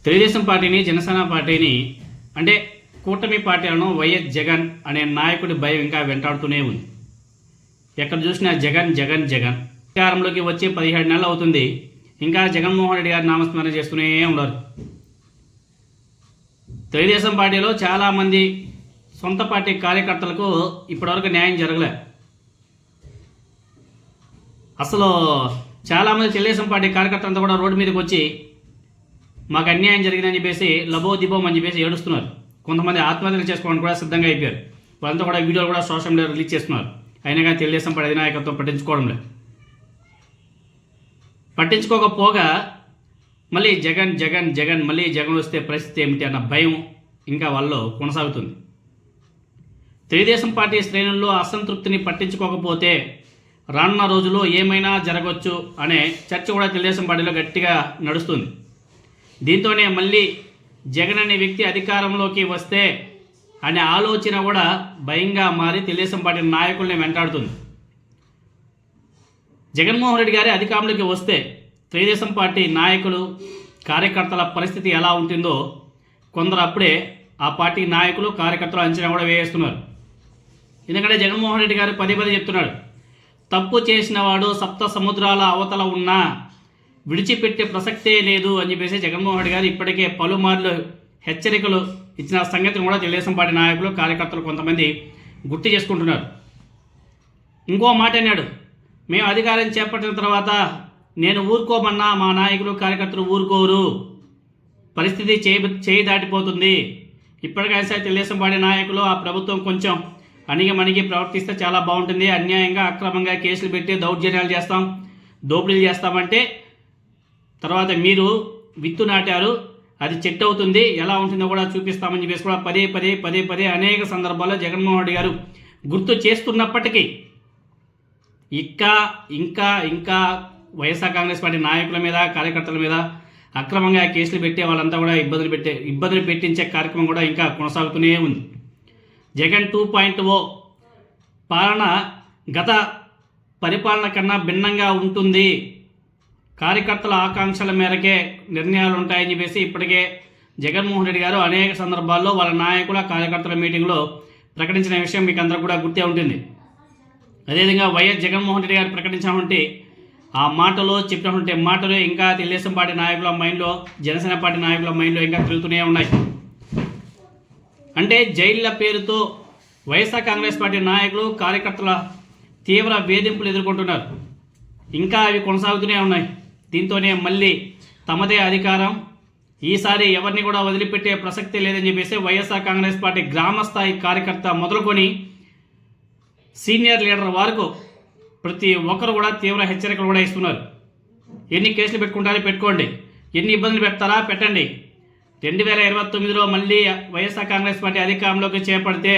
తెలుగుదేశం పార్టీని, జనసేన పార్టీని అంటే కూటమి పార్టీలను వైఎస్ జగన్ అనే నాయకుడి భయం ఇంకా వెంటాడుతూనే ఉంది. ఎక్కడ చూసినా జగన్ జగన్ జగన్. అధికారంలోకి వచ్చి 17 నెలలు అవుతుంది, ఇంకా జగన్మోహన్ రెడ్డి గారి నామస్మరణ చేస్తూనే ఉన్నారు. తెలుగుదేశం పార్టీలో చాలామంది సొంత పార్టీ కార్యకర్తలకు ఇప్పటివరకు న్యాయం జరగలే. అసలు చాలామంది తెలుగుదేశం పార్టీ కార్యకర్తలంతా కూడా రోడ్డు మీదకి వచ్చి మాకు అన్యాయం జరిగిందని చెప్పేసి లబో దిబోం అని చెప్పేసి ఏడుస్తున్నారు. కొంతమంది ఆత్మహత్యలు చేసుకోవడానికి కూడా సిద్ధంగా అయిపోయారు. వాళ్ళంతా కూడా వీడియోలు కూడా సోషల్ మీడియా రిలీజ్ చేస్తున్నారు. అయినా కానీ తెలుగుదేశం పార్టీ అధినాయకత్వం పట్టించుకోవడం లేదు. పట్టించుకోకపోగా మళ్ళీ జగన్ జగన్ జగన్ మళ్ళీ జగన్ వస్తే పరిస్థితి ఏమిటి అన్న భయం ఇంకా వాళ్ళలో కొనసాగుతుంది. తెలుగుదేశం పార్టీ శ్రేణుల్లో అసంతృప్తిని పట్టించుకోకపోతే రానున్న రోజుల్లో ఏమైనా జరగవచ్చు అనే చర్చ కూడా తెలుగుదేశం పార్టీలో గట్టిగా నడుస్తుంది. దీంతోనే మళ్ళీ జగన్ అనే వ్యక్తి అధికారంలోకి వస్తే అనే ఆలోచన కూడా భయంగా మారి తెలుగుదేశం పార్టీ నాయకుల్ని వెంటాడుతుంది. జగన్మోహన్ రెడ్డి గారి అధికారంలోకి వస్తే తెలుగుదేశం పార్టీ నాయకులు, కార్యకర్తల పరిస్థితి ఎలా ఉంటుందో కొందరు అప్పుడే ఆ పార్టీ నాయకులు, కార్యకర్తలు అంచనా కూడా వేస్తున్నారు. ఎందుకంటే జగన్మోహన్ రెడ్డి గారు పదే పదే చెప్తున్నాడు, తప్పు చేసిన వాడు సప్త సముద్రాల అవతల ఉన్నా విడిచిపెట్టే ప్రసక్తే లేదు అని చెప్పేసి జగన్మోహన్ రెడ్డి గారు ఇప్పటికే పలుమార్లు హెచ్చరికలు ఇచ్చిన సంగతిని కూడా తెలుగుదేశం పార్టీ నాయకులు, కార్యకర్తలు కొంతమంది గుర్తు చేసుకుంటున్నారు. ఇంకో మాట అన్నాడు, మేము అధికారం చేపట్టిన తర్వాత నేను ఊరుకోమన్నా మా నాయకులు, కార్యకర్తలు ఊరుకోరు, పరిస్థితి చేయి దాటిపోతుంది. ఇప్పటికైనా సరే తెలుగుదేశం పార్టీ నాయకులు ఆ ప్రభుత్వం కొంచెం అణిగి ప్రవర్తిస్తే చాలా బాగుంటుంది. అన్యాయంగా అక్రమంగా కేసులు పెట్టి దౌర్జన్యాలు చేస్తాం, దోపిడీలు చేస్తామంటే తర్వాత మీరు విత్తు నాటారు, అది చెట్టు అవుతుంది, ఎలా ఉంటుందో కూడా చూపిస్తామని చెప్పేసి కూడా పదే పదే అనేక సందర్భాల్లో జగన్మోహన్ రెడ్డి గారు గుర్తు చేస్తున్నప్పటికీ ఇంకా వైఎస్ఆర్ కాంగ్రెస్ పార్టీ నాయకుల మీద, కార్యకర్తల మీద అక్రమంగా కేసులు పెట్టే వాళ్ళంతా కూడా ఇబ్బందులు పెట్టించే కార్యక్రమం కూడా ఇంకా కొనసాగుతూనే ఉంది. జగన్ 2.0 పాలన గత పరిపాలన కన్నా భిన్నంగా ఉంటుంది, కార్యకర్తల ఆకాంక్షల మేరకే నిర్ణయాలు ఉంటాయని చెప్పేసి ఇప్పటికే జగన్మోహన్ రెడ్డి గారు అనేక సందర్భాల్లో వాళ్ళ నాయకుల, కార్యకర్తల మీటింగ్లో ప్రకటించిన విషయం మీకు అందరూ కూడా గుర్తే ఉంటుంది. అదేవిధంగా వైఎస్ జగన్మోహన్ రెడ్డి గారు ప్రకటించినటువంటి ఆ మాటలు, చెప్పినటువంటి మాటలు ఇంకా తెలుగుదేశం పార్టీ నాయకుల మైండ్లో, జనసేన పార్టీ నాయకుల మైండ్లో ఇంకా తిరుగుతూనే ఉన్నాయి. అంటే జైళ్ల పేరుతో వైఎస్ఆర్ కాంగ్రెస్ పార్టీ నాయకులు, కార్యకర్తల తీవ్ర వేధింపులు ఎదుర్కొంటున్నారు. ఇంకా అవి కొనసాగుతూనే ఉన్నాయి. దీంతోనే మళ్ళీ తమదే అధికారం, ఈసారి ఎవరిని కూడా వదిలిపెట్టే ప్రసక్తి లేదని చెప్పేసి వైఎస్ఆర్ కాంగ్రెస్ పార్టీ గ్రామస్థాయి కార్యకర్త మొదలుకొని సీనియర్ లీడర్ వరకు ప్రతి ఒక్కరు కూడా తీవ్ర హెచ్చరికలు కూడా ఇస్తున్నారు. ఎన్ని కేసులు పెట్టుకుంటారో పెట్టుకోండి, ఎన్ని ఇబ్బందులు పెడతారా పెట్టండి, 2029లో మళ్ళీ వైఎస్ఆర్ కాంగ్రెస్ పార్టీ అధికారంలోకి చేపడితే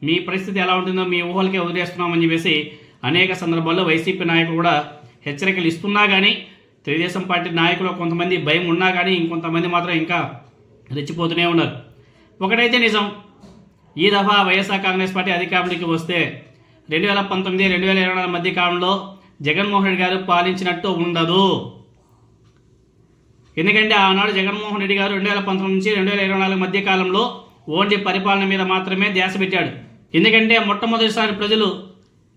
మీ పరిస్థితి ఎలా ఉంటుందో మీ ఊహలకే వదిలేస్తున్నామని చెప్పేసి అనేక సందర్భాల్లో వైసీపీ నాయకులు కూడా హెచ్చరికలు ఇస్తున్నా కానీ, తెలుగుదేశం పార్టీ నాయకులు కొంతమంది భయం ఉన్నా కానీ ఇంకొంతమంది మాత్రం ఇంకా రెచ్చిపోతూనే ఉన్నారు. ఒకటైతే నిజం, ఈ దఫా వైఎస్ఆర్ కాంగ్రెస్ పార్టీ అధికారంలోకి వస్తే 2019-2024 మధ్య కాలంలో జగన్మోహన్ రెడ్డి గారు పాలించినట్టు ఉండదు. ఎందుకంటే ఆనాడు జగన్మోహన్ రెడ్డి గారు 2019 నుంచి 2024 మధ్య కాలంలో ఓన్లీ పరిపాలన మీద మాత్రమే ధ్యాస పెట్టాడు. ఎందుకంటే మొట్టమొదటిసారి ప్రజలు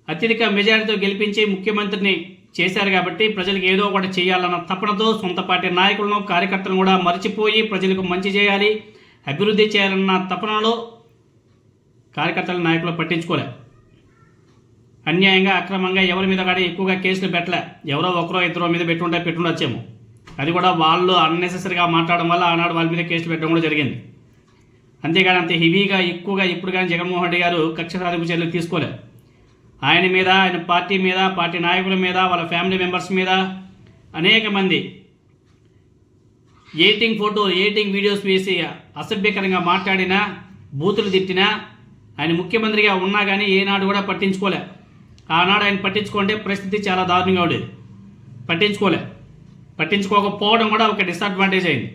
అత్యధిక మెజారిటీతో గెలిపించి ముఖ్యమంత్రిని చేశారు కాబట్టి ప్రజలకు ఏదో ఒకటి చేయాలన్న తపనతో సొంత పార్టీ నాయకులను, కార్యకర్తలను కూడా మర్చిపోయి ప్రజలకు మంచి చేయాలి, అభివృద్ధి చేయాలన్న తపనలో కార్యకర్తల నాయకులు పట్టించుకోలే. అన్యాయంగా, అక్రమంగా ఎవరి మీద కూడా ఎక్కువగా కేసులు పెట్టలే. ఎవరో ఒకరో ఇద్దరో మీద పెట్టుండొచ్చేమో, అది కూడా వాళ్ళు అన్నెసెసరీగా మాట్లాడడం వల్ల ఆనాడు వాళ్ళ మీద కేసులు పెట్టడం కూడా జరిగింది. అంతేగాని అంత హెవీగా ఎక్కువగా ఇప్పుడు కానీ జగన్మోహన్ రెడ్డి గారు కక్ష సాధింపు చర్యలు తీసుకోలేదు. ఆయన మీద, ఆయన పార్టీ మీద, పార్టీ నాయకుల మీద, వాళ్ళ ఫ్యామిలీ మెంబర్స్ మీద అనేక మంది ఎడిటింగ్ వీడియోస్ వేసి అసభ్యకరంగా మాట్లాడినా, బూతులు తిట్టినా ఆయన ముఖ్యమంత్రిగా ఉన్నా కానీ ఏనాడు కూడా పట్టించుకోలే. ఆనాడు ఆయన పట్టించుకుంటే పరిస్థితి చాలా దారుణంగా ఉండేది. పట్టించుకోకపోవడం కూడా ఒక డిసడ్వాంటేజ్ అయింది.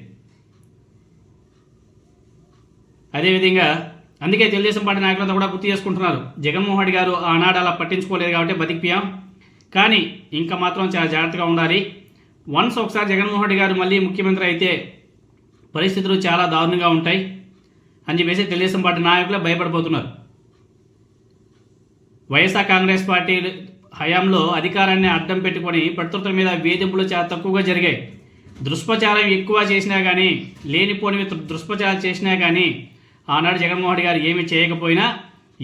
అదేవిధంగా అందుకే తెలుగుదేశం పార్టీ నాయకులంతా కూడా గుర్తు చేసుకుంటున్నారు, జగన్మోహన్ రెడ్డి గారు ఆనాడు అలా పట్టించుకోలేదు కాబట్టి బతికిపోయాం, కానీ ఇంకా మాత్రం చాలా జాగ్రత్తగా ఉండాలి. ఒకసారి జగన్మోహన్ రెడ్డి గారు మళ్ళీ ముఖ్యమంత్రి అయితే పరిస్థితులు చాలా దారుణంగా ఉంటాయి అని చెప్పేసి తెలుగుదేశం పార్టీ నాయకులే భయపడిపోతున్నారు. వైఎస్ఆర్ కాంగ్రెస్ పార్టీ హయాంలో అధికారాన్ని అడ్డం పెట్టుకొని ప్రత్యర్థుల మీద వేధింపులు చాలా తక్కువగా జరిగాయి. దుష్ప్రచారం ఎక్కువ చేసినా కానీ, లేనిపోనివి దుష్ప్రచారం చేసినా కానీ ఆనాడు జగన్మోహన్ రెడ్డి గారు ఏమీ చేయకపోయినా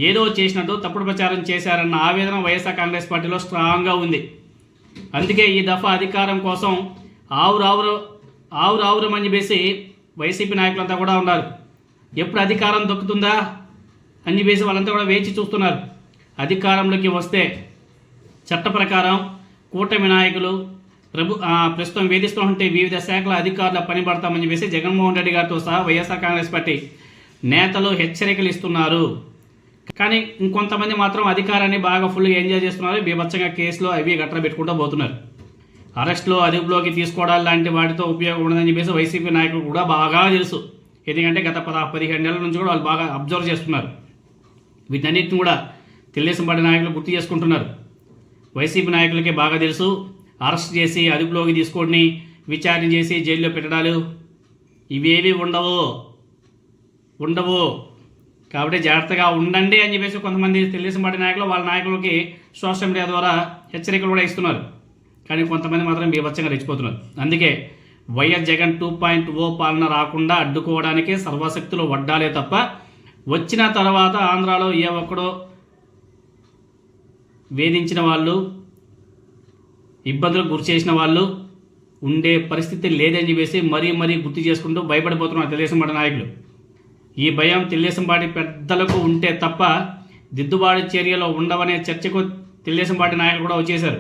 ఏదో చేసినట్టు తప్పుడు ప్రచారం చేశారన్న ఆవేదన వైఎస్ఆర్ కాంగ్రెస్ పార్టీలో స్ట్రాంగ్గా ఉంది. అందుకే ఈ దఫా అధికారం కోసం ఆవురావురమని చెప్పేసి వైసీపీ నాయకులంతా కూడా ఉన్నారు. ఎప్పుడు అధికారం దొక్కుతుందా అని చెప్పేసి వాళ్ళంతా కూడా వేచి చూస్తున్నారు. అధికారంలోకి వస్తే చట్ట ప్రకారం కూటమి నాయకులు ప్రస్తుతం వేధిస్తుంటే వివిధ శాఖల అధికారుల పని పడతామని చెప్పేసి జగన్మోహన్ రెడ్డి గారితో సహా వైఎస్ఆర్ కాంగ్రెస్ పార్టీ నేతలు హెచ్చరికలు ఇస్తున్నారు. కానీ ఇంకొంతమంది మాత్రం అధికారాన్ని బాగా ఫుల్గా ఎంజాయ్ చేస్తున్నారు. బీభత్సంగా కేసులు అవి గట్రా పెట్టుకుంటూ పోతున్నారు. అరెస్టులో అదుపులోకి తీసుకోవడాలు లాంటి వాటితో ఉపయోగం ఉండదని చెప్పేసి వైసీపీ నాయకులు కూడా బాగా తెలుసు. ఎందుకంటే గత 15 నెలల నుంచి కూడా వాళ్ళు బాగా అబ్జర్వ్ చేస్తున్నారు. వీటన్నిటిని కూడా తెలుగుదేశం పార్టీ నాయకులు గుర్తు చేసుకుంటున్నారు. వైసీపీ నాయకులకే బాగా తెలుసు. అరెస్ట్ చేసి అదుపులోకి తీసుకొని విచారణ చేసి జైల్లో పెట్టడాలు ఇవేవి ఉండవు. కాబట్టి జాగ్రత్తగా ఉండండి అని చెప్పేసి కొంతమంది తెలుగుదేశం పార్టీ నాయకులు వాళ్ళ నాయకులకి సోషల్ మీడియా ద్వారా హెచ్చరికలు కూడా ఇస్తున్నారు. కానీ కొంతమంది మాత్రం బీభత్సంగా రెచ్చిపోతున్నారు. అందుకే వైఎస్ జగన్ 2.0 పాలన రాకుండా అడ్డుకోవడానికి సర్వశక్తులు వడ్డాలే తప్ప వచ్చిన తర్వాత ఆంధ్రాలో ఏ ఒక్కడో వేధించిన వాళ్ళు, ఇబ్బందులకు గురి చేసిన వాళ్ళు ఉండే పరిస్థితి లేదని చెప్పేసి మరీ గుర్తు చేసుకుంటూ భయపడిపోతున్నారు తెలుగుదేశం పార్టీ నాయకులు. ఈ భయం తెలుగుదేశం పార్టీ పెద్దలకు ఉంటే తప్ప దిద్దుబాటు చర్యలో ఉండవనే చర్చకు తెలుగుదేశం పార్టీ నాయకులు కూడా వచ్చేశారు.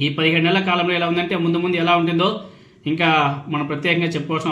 ఈ 15 నెలల కాలంలో ఎలా ఉందంటే ముందు ఎలా ఉంటుందో ఇంకా మనం ప్రత్యేకంగా చెప్పుకోవాల్సిన అవసరం